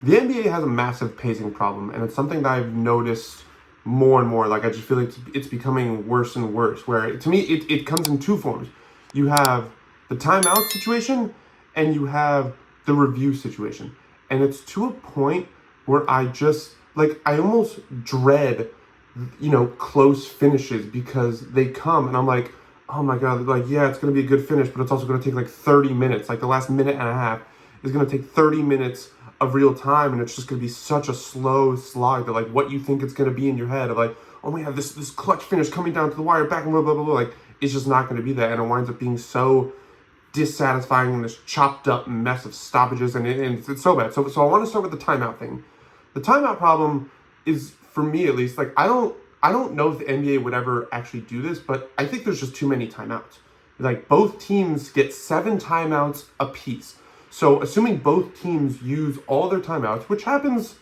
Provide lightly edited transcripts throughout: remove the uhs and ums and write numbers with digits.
The NBA has a massive pacing problem, and it's something that I've noticed more and more. Like, I just feel like it's becoming worse and worse. Where to me, it comes in two forms. You have the timeout situation, and you have the review situation. And it's to a point where I just like I almost dread, close finishes because they come and I'm like, oh my god, like yeah, it's gonna be a good finish, but it's also gonna take like 30 minutes. Like the last minute and a half is gonna take 30 minutes of real time, and it's just gonna be such a slow slog to like what you think it's gonna be in your head of like, oh my god, this clutch finish coming down to the wire, back and blah blah blah blah. Like it's just not gonna be that, and it winds up being so dissatisfying in this chopped up mess of stoppages, and it's so bad. So I want to start with the timeout thing. The timeout problem is, for me at least, like I don't know if the NBA would ever actually do this, but I think there's just too many timeouts. Like both teams get 7 timeouts apiece. So assuming both teams use all their timeouts, which happens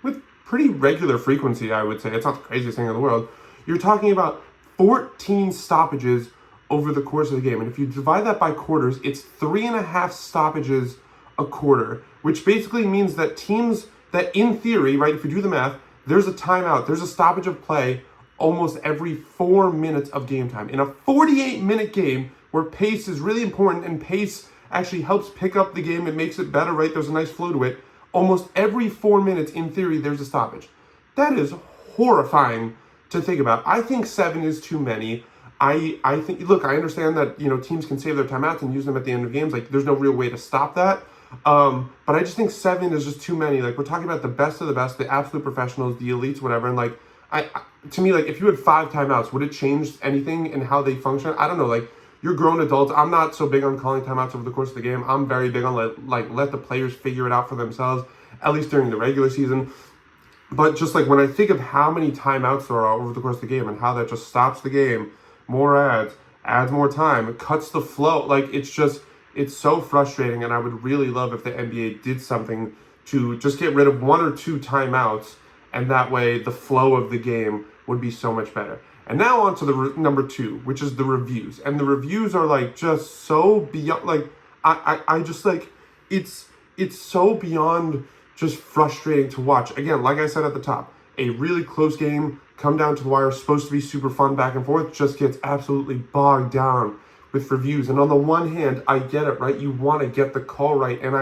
with pretty regular frequency, I would say. It's not the craziest thing in the world. You're talking about 14 stoppages over the course of the game. And if you divide that by quarters, it's 3.5 stoppages a quarter, which basically means that teams that, in theory, right, if you do the math, there's a timeout, there's a stoppage of play almost every 4 minutes of game time. In a 48-minute game where pace is really important and pace actually helps pick up the game, it makes it better, right? There's a nice flow to it. Almost every 4 minutes, in theory, there's a stoppage. That is horrifying to think about. I think 7 is too many. I think, look, I understand that, teams can save their timeouts and use them at the end of games. Like, there's no real way to stop that. But I just think 7 is just too many. Like, we're talking about the best of the best, the absolute professionals, the elites, whatever. And like, to me, like, if you had 5 timeouts, would it change anything in how they function? I don't know. Like, you're grown adults. I'm not so big on calling timeouts over the course of the game. I'm very big on let the players figure it out for themselves, at least during the regular season. But just like when I think of how many timeouts there are over the course of the game and how that just stops the game, more adds more time, it cuts the flow. Like it's so frustrating, and I would really love if the NBA did something to just get rid of 1 or 2 timeouts, and that way the flow of the game would be so much better. And now on to the number 2, which is the reviews. And the reviews are like just so beyond, like I just like it's so beyond just frustrating to watch. Again, like I said at the top, a really close game, come down to the wire, supposed to be super fun back and forth, just gets absolutely bogged down with reviews. And on the one hand, I get it, right? You want to get the call right, and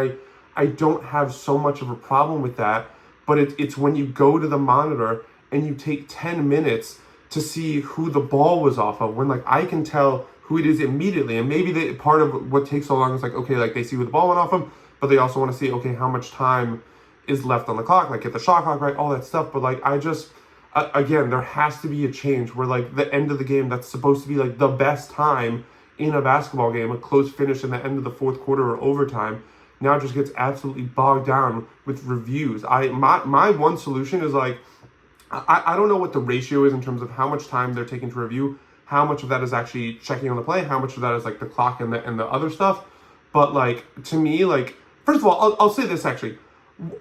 I don't have so much of a problem with that. But it's when you go to the monitor and you take 10 minutes to see who the ball was off of, when like I can tell who it is immediately. And maybe part of what takes so long is like, okay, like they see who the ball went off of, but they also want to see, okay, how much time is left on the clock, like get the shot clock right, all that stuff. But like I just, again, there has to be a change where like the end of the game, that's supposed to be like the best time in a basketball game, a close finish in the end of the fourth quarter or overtime, now just gets absolutely bogged down with reviews. My one solution is like, I don't know what the ratio is in terms of how much time they're taking to review, how much of that is actually checking on the play, how much of that is like the clock and the other stuff. But like, to me, like, first of all, I'll say this actually.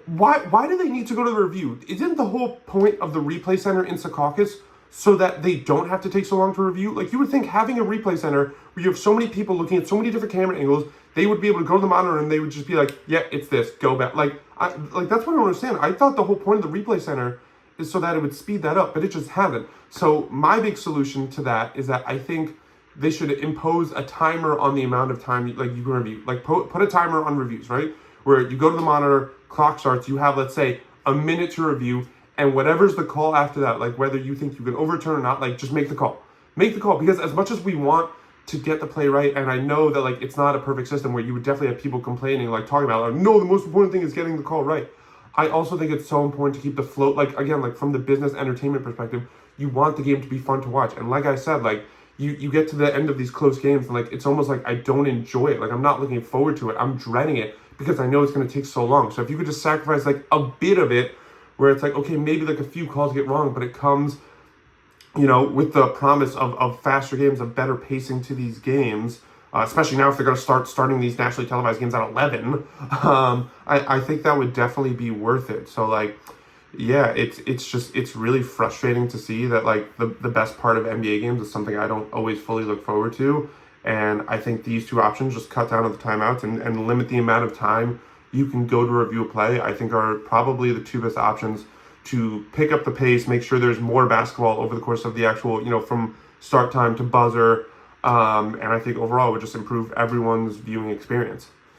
Why do they need to go to the review? Isn't the whole point of the replay center in Secaucus so that they don't have to take so long to review? Like, you would think having a replay center where you have so many people looking at so many different camera angles, they would be able to go to the monitor and they would just be like, yeah, it's this, go back. Like that's what I don't understand. I thought the whole point of the replay center is so that it would speed that up, but it just hasn't. So my big solution to that is that I think they should impose a timer on the amount of time you can review. Like put a timer on reviews, right? Where you go to the monitor, clock starts, you have, let's say, a minute to review, and whatever's the call after that, like whether you think you can overturn or not, like just make the call. Make the call, because as much as we want to get the play right, and I know that like it's not a perfect system where you would definitely have people complaining, like talking about, like, no, the most important thing is getting the call right. I also think it's so important to keep the flow, like again, like from the business entertainment perspective, you want the game to be fun to watch. And like I said, like you get to the end of these close games and like it's almost like I don't enjoy it. Like I'm not looking forward to it. I'm dreading it because I know it's going to take so long. So if you could just sacrifice like a bit of it where it's like, okay, maybe like a few calls get wrong, but it comes, with the promise of faster games, of better pacing to these games, especially now if they're going to starting these nationally televised games at 11, I think that would definitely be worth it. So like, yeah, it's really frustrating to see that like the best part of NBA games is something I don't always fully look forward to. And I think these two options, just cut down on the timeouts and limit the amount of time you can go to review a play, I think are probably the two best options to pick up the pace, make sure there's more basketball over the course of the actual, from start time to buzzer. And I think overall it would just improve everyone's viewing experience.